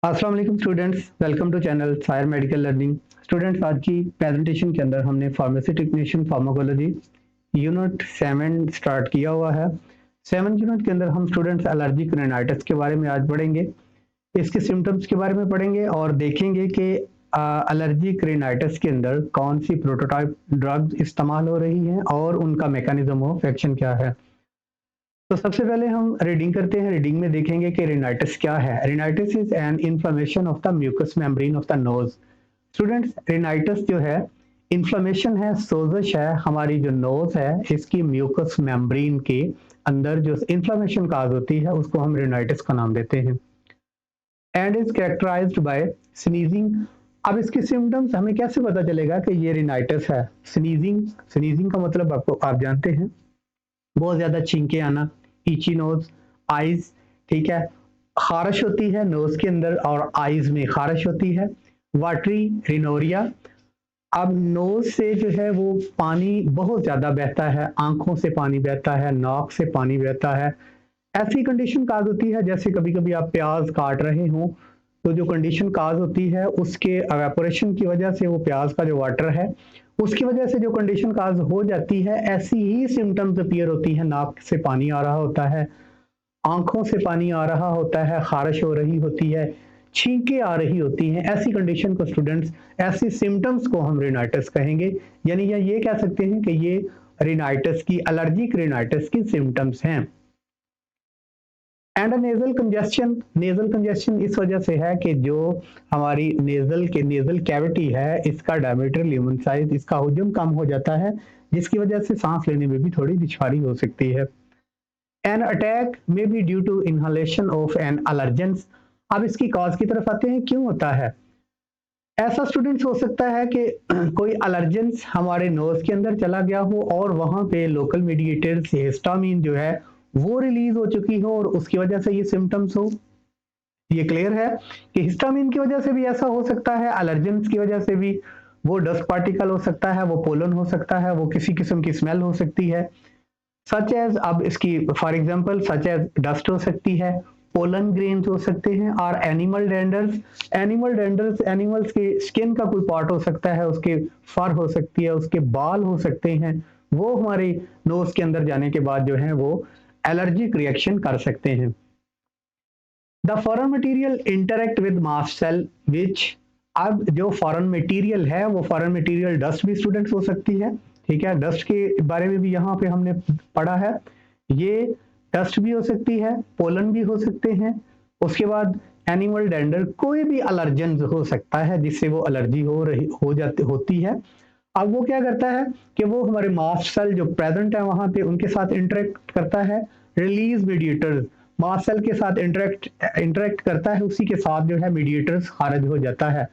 अस्सलाम वालेकुम students, welcome to channel सायर मेडिकल लर्निंग। स्टूडेंट्स, आज की प्रेजेंटेशन के अंदर हमने pharmacy technician pharmacology unit 7 start किया हुआ है। 7 यूनिट के अंदर हम स्टूडेंट्स एलर्जिक रेनाइटिस के बारे में आज पढ़ेंगे, इसके सिम्टम्स के बारे में पढ़ेंगे और देखेंगे कि एलर्जिक रेनाइटिस के अंदर कौन सी प्रोटोटाइप ड्रग्स इस्तेमाल हो रही हैं और उनका मैकेनिज्म ऑफ एक्शन क्या है। तो सबसे पहले हम रीडिंग करते हैं। रीडिंग में देखेंगे कि रिनाइटिस क्या है। Rhinitis is an inflammation of the mucous membrane of the nose. Students, rhinitis जो है इन्फ्लेमेशन है, सोजश है, हमारी जो नोज है इसकी म्यूकस मेम्ब्रेन के अंदर जो इन्फ्लेमेशन काज होती है उसको हम रिनाइटिस का नाम देते हैं। And is characterised by sneezing. अब इसके सिम्टम्स हमें कैसे पता चलेगा कि ये रिनाइटिस है। स्नीजिंग, स्नीजिंग का मतलब आपको आप जानते हैं, बहुत ज्यादा छींके आना, इची नोज, आईज, ठीक है, खारिश होती है नोज के अंदर और आईज में खारिश होती है। वाटरी रिनोरिया, अब नोज से जो है वो पानी बहुत ज्यादा बहता है, आंखों से पानी बहता है, नाक से पानी बहता है। ऐसी कंडीशन काज होती है जैसे कभी कभी आप प्याज काट रहे हो तो जो कंडीशन काज होती है उसके एवेपोरेशन की वजह से वो प्याज का जो वाटर है उसकी वजह से जो कंडीशन काज हो जाती है, ऐसी ही सिम्टम्स अपीयर होती है। नाक से पानी आ रहा होता है, आंखों से पानी आ रहा होता है, खारिश हो रही होती है, छींके आ रही होती हैं। ऐसी कंडीशन को स्टूडेंट्स, ऐसी सिम्टम्स को हम रिनाइटिस कहेंगे। यानी ये कह सकते हैं कि ये रिनाइटिस की, एलर्जिक रिनाइटिस की सिम्टम्स हैं। And nasal congestion, nasal congestion इस वजह से है कि जो हमारी नेजल कैविटी है इसका डायमीटर, ल्यूमन साइज, इसका हुजम कम हो जाता है जिसकी वजह से सांस लेने में भी थोड़ी दुश्वारी हो सकती है। An attack may be due to inhalation of an allergens. अब इसकी कॉज की तरफ आते हैं, क्यों होता है ऐसा। स्टूडेंट्स, हो सकता है कि कोई एलर्जेंस हमारे नोज के अंदर चला गया हो और वहां पे लोकल मीडिएटर्स हिस्टामिन जो है वो रिलीज हो चुकी हो और उसकी वजह से ये सिम्टम्स हो। ये क्लियर है कि हिस्टामिन की वजह से भी ऐसा हो सकता है, एलर्जेंस की वजह से भी। वो डस्ट पार्टिकल हो सकता है, वो पोलन हो सकता है, वो किसी किस्म की स्मेल हो सकती है, सच एज, अब इसकी for example such as dust हो सकती है, पोलन ग्रेन्स हो सकते हैं, और animal danders. Animal danders, animals के स्किन का कोई पार्ट हो सकता है, उसके फर हो सकती है, उसके बाल हो सकते हैं, वो हमारे नोज के अंदर जाने के बाद जो है वो एलर्जिक रिएक्शन कर सकते हैं। The foreign material interact with mast cell which, अब जो फॉरेन मटेरियल है वो फॉरेन मटेरियल डस्ट भी स्टूडेंट्स हो सकती है, ठीक है, डस्ट के बारे में भी यहाँ पे हमने पढ़ा है। ये डस्ट भी हो सकती है, पोलन भी हो सकते हैं, उसके बाद एनिमल डेंडर, कोई भी एलर्जन हो सकता है जिससे वो एलर्जी हो जाती होती है। अब वो क्या करता है कि वो हमारे मास्ट सेल जो प्रेजेंट है वहां पे उनके साथ इंटरेक्ट करता है, रिलीज मीडिएटर्स, मास्ट सेल के साथ इंटरेक्ट करता है, उसी के साथ जो है मीडिएटर्स खारिज हो जाता है।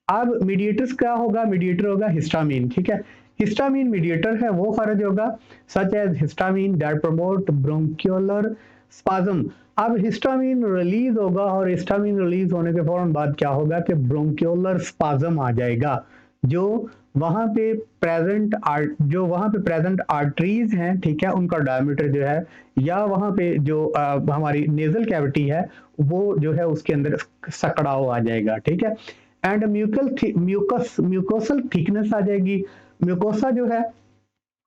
अब मीडिएटर्स क्या होगा, मीडिएटर होगा हिस्टामिन, ठीक है, हिस्टामिन मीडिएटर है वो खारिज होगा, such as histamine that promote bronchiolar spasm. अब हिस्टामिन रिलीज होगा और हिस्टामिन रिलीज होने के फौरन बाद क्या होगा कि ब्रोंक्यूलर स्पाज्म आ जाएगा। जो वहां पे प्रेजेंट आर्टरीज हैं, ठीक है, उनका डायमीटर जो है, या वहां पे जो हमारी नेजल कैविटी है वो जो है उसके अंदर सकड़ाव आ जाएगा, ठीक है। एंड म्यूकोसल थिकनेस आ जाएगी, म्यूकोसा जो है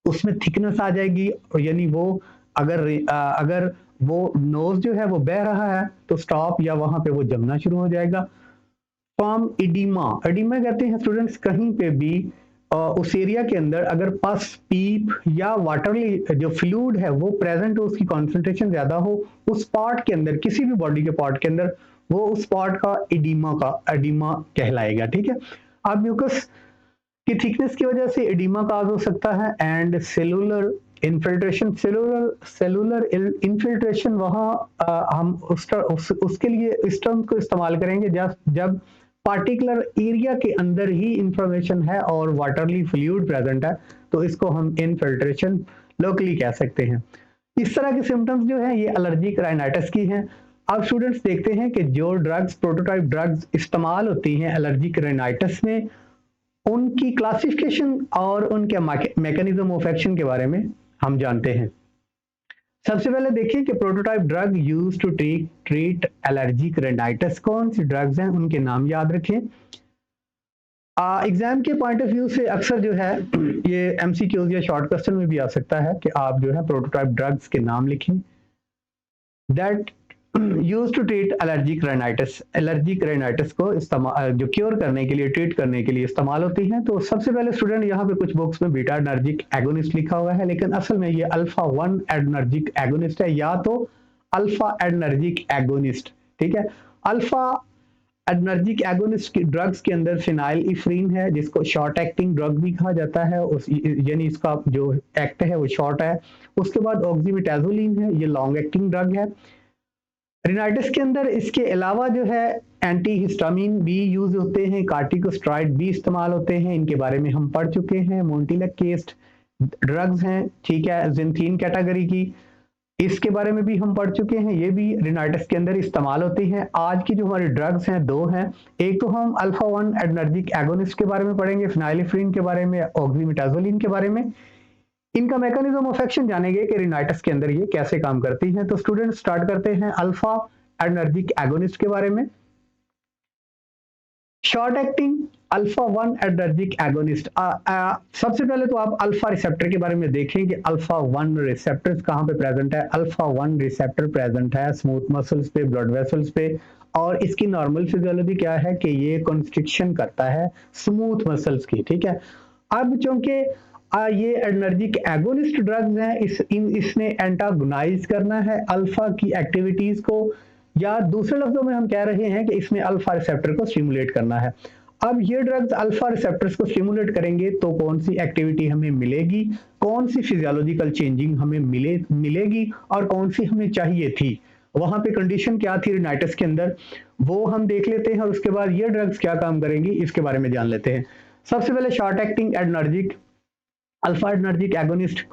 उसमें थिकनेस आ जाएगी, यानी वो अगर वो नोज जो है वो बह रहा है तो स्टॉप या वहां पे वो जमना शुरू हो जाएगा। फॉर्म इडीमा, इडीमा कहते हैं स्टूडेंट्स कहीं पे भी उस एरिया के अंदर अगर पस, पीप या वाटरली जो फ्लूइड है वो प्रेजेंट हो, उसकी कॉन्सेंट्रेशन ज्यादा हो उस पार्ट के अंदर, किसी भी बॉडी के पार्ट के अंदर, वो उस पार्ट का एडिमा कहलाएगा, ठीक है। अब म्यूकस की थिकनेस की वजह से एडिमा काज हो सकता है। And cellular infiltration, cellular infiltration, वहां हम उसके लिए इस टर्म को इस्तेमाल करेंगे जब पार्टिकुलर एरिया के अंदर ही इंफॉर्मेशन है और वाटरली फ्लूइड प्रेजेंट है, तो इसको हम इनफिल्ट्रेशन लोकली कह सकते हैं। इस तरह के सिम्टम्स जो है ये एलर्जिक राइनाइटिस की हैं। अब स्टूडेंट्स देखते हैं कि जो ड्रग्स, प्रोटोटाइप ड्रग्स इस्तेमाल होती हैं एलर्जिक राइनाइटिस में, उनकी क्लासिफिकेशन और उनके मैकेनिज्म ऑफ एक्शन के बारे में हम जानते हैं। सबसे पहले देखिए कि prototype drug use to treat allergic rhinitis, कौन सी ड्रग्स हैं उनके नाम याद रखें। एग्जाम के पॉइंट ऑफ व्यू से अक्सर जो है ये एमसीक्यूज या शॉर्ट क्वेश्चन में भी आ सकता है कि आप जो है प्रोटोटाइप ड्रग्स के नाम लिखें that use to treat allergic rhinitis. Allergic rhinitis को इस्तेमाल जो क्योर करने के लिए, ट्रीट करने के लिए इस्तेमाल होती हैं। तो सबसे पहले स्टूडेंट यहाँ पे कुछ बुक्स में बीटा एडनर्जिक एगोनिस्ट लिखा हुआ है, लेकिन असल में ये अल्फा 1 एडनर्जिक एगोनिस्ट है, या तो अल्फा एडनर्जिक एगोनिस्ट। ठीक है, अल्फा एडनर्जिक एगोनिस्ट की ड्रग्स के अंदर फिनाइल इफ्रीन है, जिसको शॉर्ट एक्टिंग ड्रग भी कहा जाता है, उस यानी इसका जो एक्ट है वो शॉर्ट है। उसके बाद ऑक्सीमेटाजोलिन है, ये लॉन्ग एक्टिंग ड्रग है। रिनाइटिस के अंदर इसके अलावा जो है एंटी हिस्टामिन भी यूज होते हैं, कार्टिकोस्टेरॉइड भी इस्तेमाल होते हैं, इनके बारे में हम पढ़ चुके हैं। मोन्टिलेकेस्ट ड्रग्स हैं, ठीक है, जिंथीन कैटेगरी की, इसके बारे में भी हम पढ़ चुके हैं, ये भी रिनाइटिस के अंदर इस्तेमाल होती हैं। आज की जो हमारी ड्रग्स हैं दो हैं, एक तो हम अल्फा 1 एडनर्जिक एगोनिस्ट के बारे में पढ़ेंगे, फिनाइलिफ्रीन के बारे में, ऑक्सीमेटाजोलिन के बारे में। इनका मैकेनिज्म ऑफ एक्शन जानेंगे कि रिनाइटिस के अंदर ये कैसे काम करती हैं। तो स्टूडेंट स्टार्ट करते हैं अल्फा एडनर्जिक एगोनिस्ट के बारे में। Short acting alpha 1 adrenergic agonist. सबसे पहले तो आप अल्फा रिसेप्टर के बारे में देखें कि अल्फा 1 रिसेप्टर कहां पे प्रेजेंट है। अल्फा 1 रिसेप्टर प्रेजेंट है स्मूथ मसल्स पे, ब्लड वेसल्स पे, और इसकी नॉर्मल फिजियोलॉजी क्या है कि ये कंस्ट्रिक्शन करता है स्मूथ मसल्स की। ठीक है, अब चूंकि ये एनर्जिक एगोनिस्ट ड्रग्स हैं, इसने एंटागोनाइज करना है अल्फा की एक्टिविटीज को, या दूसरे लफ्जों में हम कह रहे हैं कि इसमें अल्फा रिसेप्टर को स्टिमुलेट करना है। अब ये ड्रग्स अल्फा रिसेप्टर्स को स्टिमुलेट करेंगे तो कौन सी एक्टिविटी हमें मिलेगी, कौन सी फिजियोलॉजिकल चेंजिंग हमें मिलेगी, और कौन सी हमें चाहिए थी, वहां पे कंडीशन क्या थी रिनाइटिस के अंदर, वो हम देख लेते हैं। और उसके बाद ये ड्रग्स क्या काम करेंगी इसके बारे में जान लेते हैं। सबसे पहले short acting adrenergic alpha adrenergic agonist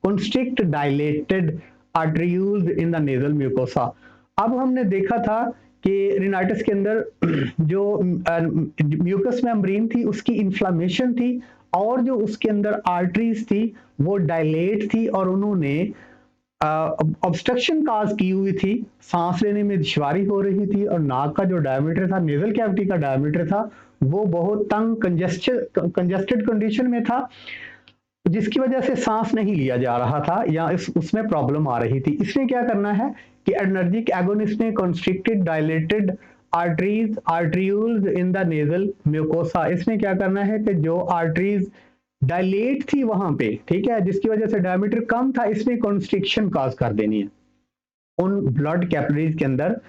constrict dilated arterioles in the nasal mucosa। अब हमने देखा था कि रिनाइटिस के अंदर जो म्यूकस मेम्ब्रेन थी उसकी इन्फ्लामेशन थी, और जो उसके अंदर आर्टरीज थी वो डायलेट थी, और उन्होंने ऑब्स्ट्रक्शन काज की हुई थी, सांस लेने में दुश्वारी हो रही थी, और नाक का जो डायमीटर था, नेजल कैविटी का डायमीटर था, वो बहुत तंग कंजेस्टेड कंडीशन में था, जिसकी वजह से सांस नहीं लिया जा रहा था या उसमें प्रॉब्लम आ रही थी। इसने क्या करना है कि एडनर्जिक एगोनिस्ट ने constricted dilated arteries in the nasal mucosa, इसने क्या करना है कि जो आर्टरीज डायलेट थी वहां पे, ठीक है, जिसकी वजह से डायमीटर कम था, इसने कंस्ट्रिक्शन काज कर देनी है उन ब्लड कैपिलरीज के अंदर।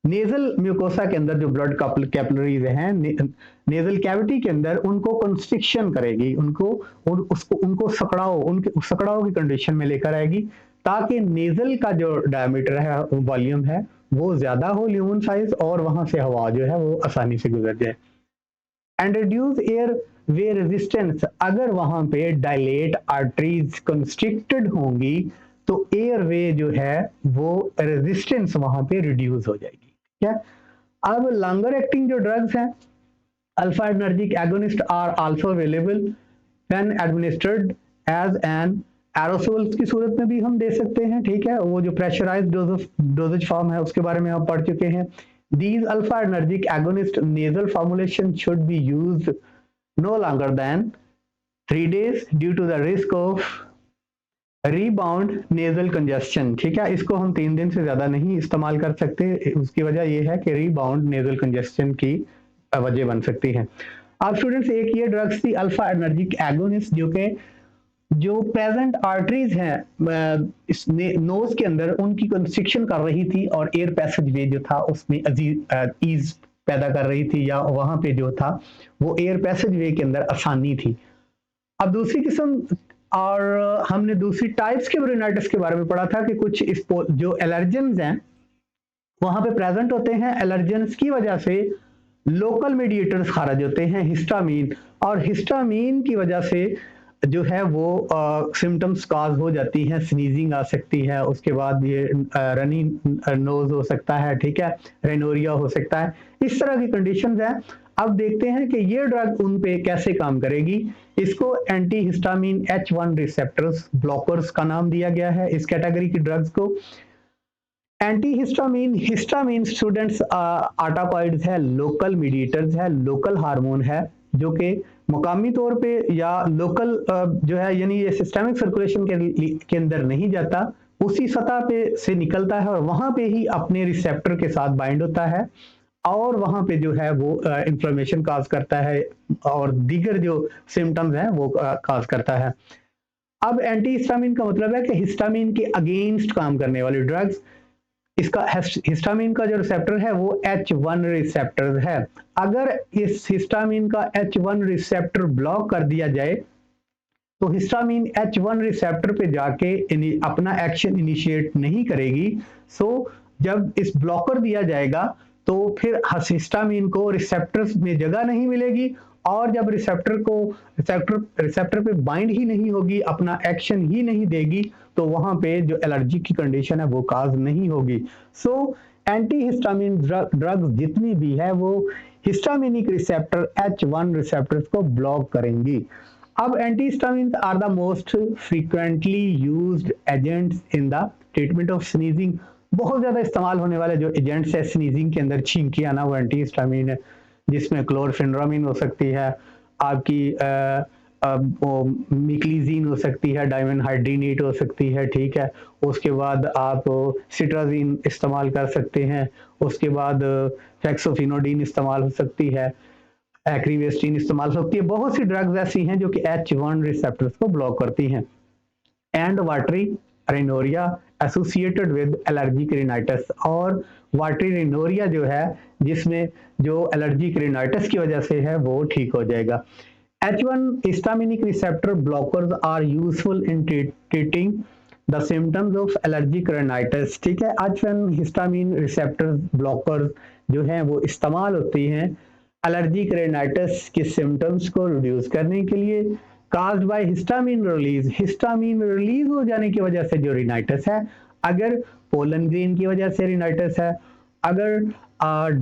नेजल म्यूकोसा के अंदर जो ब्लड कैपिलरीज हैं नेजल कैविटी के अंदर, उनको कंस्ट्रिक्शन करेगी, उनको सकड़ाव की कंडीशन में लेकर आएगी, ताकि नेजल का जो डायमीटर है, वॉल्यूम है, वो ज्यादा हो, ल्यूमन साइज, और वहां से हवा जो है वो आसानी से गुजर जाए। And reduce air way resistance, अगर वहां पे डायलेट आर्टरीज कंस्ट्रिक्टेड होंगी तो एयर वे जो है वो रेजिस्टेंस वहां पे रिड्यूस हो जाएगी। क्या अब लॉन्गर एक्टिंग जो ड्रग्स हैं alpha adrenergic agonist are also available when administered as an aerosols की सूरत में भी हम दे सकते हैं। ठीक है, वो जो प्रेशराइज्ड डोजेज फॉर्म है उसके बारे में हम पढ़ चुके हैं। These alpha adrenergic agonist nasal formulation should be used no longer than 3 days due to the risk of rebound nasal congestion। ठीक है, इसको हम 3 दिन से ज्यादा नहीं इस्तेमाल कर सकते, उसकी वजह यह है कि रीबाउंड नेजल कंजेस्शन की वजह बन सकती है। अब स्टूडेंट्स एक ये ड्रग्स थी अल्फा एडनर्जिक एगोनिस्ट, जो प्रेजेंट आर्टरीज हैं इस नोज के अंदर, उनकी कंस्ट्रिक्शन कर रही थी, और एयर पैसेज वे जो था उसमें ईज पैदा कर रही थी, या वहां पे जो था वो एयर पैसेज वे के अंदर आसानी थी। अब दूसरी किस्म, और हमने दूसरी टाइप्स के रिनाइटिस के बारे में पढ़ा था कि कुछ जो एलर्जेंस हैं वहां पे प्रेजेंट होते हैं, एलर्जेंस की वजह से लोकल मीडिएटर्स खारिज होते हैं, हिस्टामीन, और हिस्टामीन की वजह से जो है वो सिम्टम्स काज हो जाती हैं, स्नीजिंग आ सकती है, उसके बाद ये रनी नोज हो सकता है, ठीक है, रेनोरिया हो सकता है, इस तरह की कंडीशंस हैं। अब देखते हैं कि ये ड्रग उन पे कैसे काम करेगी। इसको anti histamine H1 receptors blockers का नाम दिया गया है इस कैटेगरी की ड्रग्स को। एंटी हिस्टामिन, हिस्टामिन स्टूडेंट्स आटाकॉइड्स है, लोकल मीडिएटर्स है, लोकल हार्मोन है जो कि मुकामी तौर पे या लोकल जो है यानी ये सिस्टमिक सर्कुलेशन के अंदर नहीं जाता, उसी सतह पे से निकलता है और वहां पे ही अपने रिसेप्टर के साथ बाइंड होता है और वहां पे जो है वो इंफ्लेमेशन काज करता है और दीगर जो सिम्टम्स हैं वो काज करता है। अब एंटी हिस्टामिन का मतलब है कि हिस्टामिन के अगेंस्ट काम करने वाली ड्रग्स। इसका हिस्टामिन का जो रिसेप्टर है वो H1 रिसेप्टर है। अगर इस हिस्टामिन का H1 रिसेप्टर ब्लॉक कर दिया जाए तो हिस्टामिन H1 रिसेप्टर पे जाके अपना एक्शन इनिशिएट नहीं करेगी। सो जब इस ब्लॉकर दिया जाएगा तो फिर हिस्टामिन को रिसेप्टर्स में जगह नहीं मिलेगी और जब रिसेप्टर पे बाइंड ही नहीं होगी, अपना एक्शन ही नहीं देगी, तो वहां पे जो एलर्जी की कंडीशन है वो काज नहीं होगी। सो एंटी हिस्टामिन ड्रग्स जितनी भी है वो हिस्टामिनिक रिसेप्टर H1 रिसेप्टर्स को ब्लॉक करेंगी। अब antihistamines are the most frequently used agents in the treatment of sneezing. बहुत ज्यादा इस्तेमाल होने वाले जो एजेंट्स है स्नीजिंग के अंदर छींकी आना वो एंटीहिस्टामिन है, जिसमें क्लोरफेनरामिन हो सकती है, आपकी मिक्लीजीन हो सकती है, डाइमेनहाइड्रीनेट हो सकती है, ठीक है। उसके बाद आप सिट्राजीन इस्तेमाल कर सकते हैं, उसके बाद फेक्सोफिनोडीन इस्तेमाल हो सकती है, एक्रीवेस्टिन इस्तेमाल हो सकती है। बहुत सी ड्रग्स ऐसी हैं जो कि H1 रिसेप्टर्स को ब्लॉक करती हैं। And watery rhinorrhoea associated with allergic rhinitis, और वाटरी रिनोरिया जो है जिसमें जो एलर्जिक रिनाइटिस की वजह से है वो ठीक हो जाएगा। H1 histaminic receptor blockers are useful in treating the symptoms of allergic rhinitis, ठीक है। H1 histamine receptor blockers जो हैं वो इस्तेमाल होती हैं एलर्जिक रेनाइटिस के सिम्टम्स को रिड्यूस करने के लिए। काज्ड बाय हिस्टामिन रिलीज हो जाने की वजह से जो रिनाइटिस है, अगर पोलन ग्रेन की वजह से रिनाइटिस है, अगर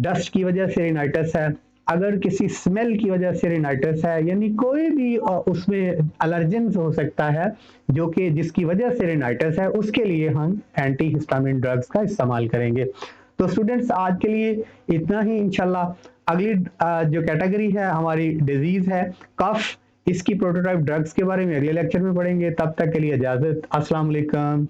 डस्ट की वजह से रिनाइटिस है, अगर किसी स्मेल की वजह से रिनाइटिस है, यानी कोई भी उसमें एलर्जेंस हो सकता है जो कि जिसकी वजह से रिनाइटिस है, उसके लिए हम एंटी हिस्टामिन ड्रग्स का इस्तेमाल करेंगे। तो स्टूडेंट्स आज के लिए इतना ही। इंशाल्लाह अगली जो कैटेगरी है हमारी डिजीज है कफ, इसकी प्रोटोटाइप ड्रग्स के बारे में अगले लेक्चर में पढ़ेंगे। तब तक के लिए इजाजत, अस्सलाम वालेकुम।